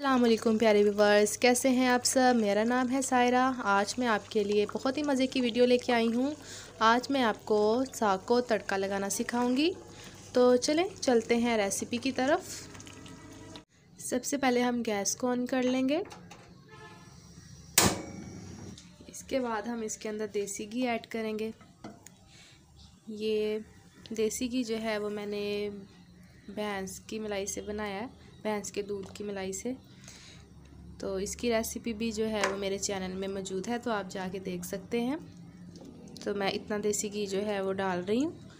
अस्सलामुअलैकुम प्यारे व्यूवर्स, कैसे हैं आप सब। मेरा नाम है सायरा। आज मैं आपके लिए बहुत ही मज़े की वीडियो लेके आई हूँ। आज मैं आपको साग को तड़का लगाना सिखाऊंगी। तो चलें चलते हैं रेसिपी की तरफ। सबसे पहले हम गैस को ऑन कर लेंगे। इसके बाद हम इसके अंदर देसी घी ऐड करेंगे। ये देसी घी जो है वो मैंने भैंस की मलाई से बनाया है, भैंस के दूध की मलाई से। तो इसकी रेसिपी भी जो है वो मेरे चैनल में मौजूद है, तो आप जाके देख सकते हैं। तो मैं इतना देसी घी जो है वो डाल रही हूँ।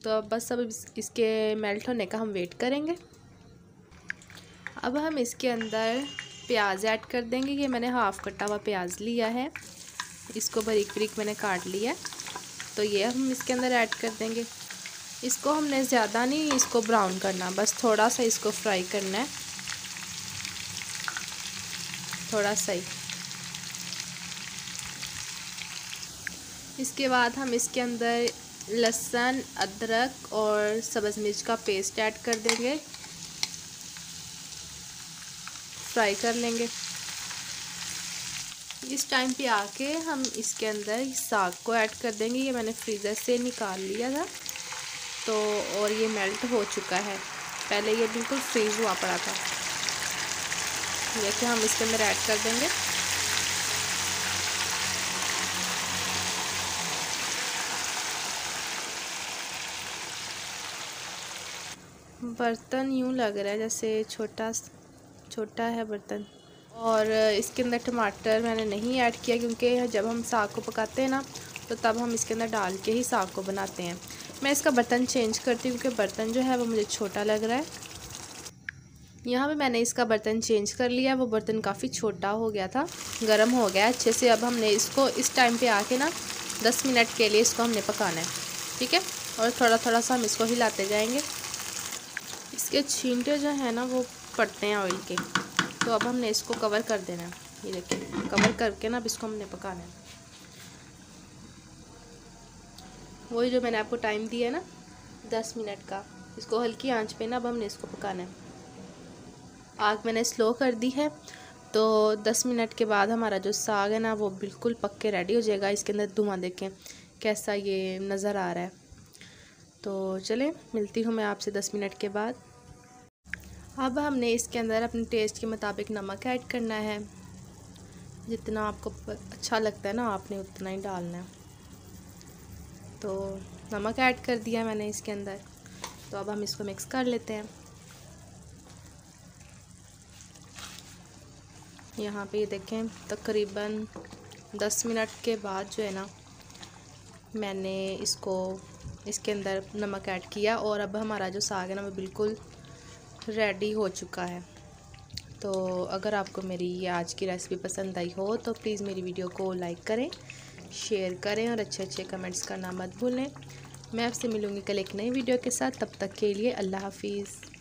तो अब बस अब इसके मेल्ट होने का हम वेट करेंगे। अब हम इसके अंदर प्याज ऐड कर देंगे। ये मैंने हाफ़ कटा हुआ प्याज लिया है, इसको बारीक बारीक मैंने काट लिया। तो ये हम इसके अंदर ऐड कर देंगे। इसको हमने ज़्यादा नहीं इसको ब्राउन करना, बस थोड़ा सा इसको फ्राई करना है, थोड़ा सा ही। इसके बाद हम इसके अंदर लहसुन, अदरक और सब्ज़ मिर्च का पेस्ट ऐड कर देंगे, फ्राई कर लेंगे। इस टाइम पे आके हम इसके अंदर साग को ऐड कर देंगे। ये मैंने फ्रीज़र से निकाल लिया था तो, और ये मेल्ट हो चुका है। पहले ये बिल्कुल फ्रीज़ हुआ पड़ा था। देखिए हम इसके अंदर ऐड कर देंगे। बर्तन यूँ लग रहा है जैसे छोटा है बर्तन। और इसके अंदर टमाटर मैंने नहीं ऐड किया, क्योंकि जब हम साग को पकाते हैं ना तो तब हम इसके अंदर डाल के ही साग को बनाते हैं। मैं इसका बर्तन चेंज करती हूँ क्योंकि बर्तन जो है वो मुझे छोटा लग रहा है। यहाँ पे मैंने इसका बर्तन चेंज कर लिया। वो बर्तन काफ़ी छोटा हो गया था, गर्म हो गया अच्छे से। अब हमने इसको इस टाइम पे आके ना 10 मिनट के लिए इसको हमने पकाना है, ठीक है। और थोड़ा थोड़ा सा हम इसको हिलाते जाएंगे। इसके छींटे जो है ना वो पड़ते हैं ऑयल के, तो अब हमने इसको कवर कर देना है। ये देखिए कवर करके ना अब इसको हमने पकाना है। वही जो मैंने आपको टाइम दिया है ना 10 मिनट का, इसको हल्की आंच पे ना अब हमने इसको पकाना है। आग मैंने स्लो कर दी है। तो 10 मिनट के बाद हमारा जो साग है ना वो बिल्कुल पक के रेडी हो जाएगा। इसके अंदर धुआं देखें कैसा ये नज़र आ रहा है। तो चलें मिलती हूँ मैं आपसे 10 मिनट के बाद। अब हमने इसके अंदर अपने टेस्ट के मुताबिक नमक ऐड करना है। जितना आपको अच्छा लगता है ना आपने उतना ही डालना है। तो नमक ऐड कर दिया मैंने इसके अंदर। तो अब हम इसको मिक्स कर लेते हैं। यहाँ पे ये देखें तकरीबन 10 मिनट के बाद जो है ना मैंने इसके अंदर नमक ऐड किया, और अब हमारा जो साग है ना वो बिल्कुल रेडी हो चुका है। तो अगर आपको मेरी ये आज की रेसिपी पसंद आई हो तो प्लीज़ मेरी वीडियो को लाइक करें, शेयर करें और अच्छे अच्छे कमेंट्स करना मत भूलें। मैं आपसे मिलूँगी कल एक नई वीडियो के साथ। तब तक के लिए अल्लाह हाफिज़।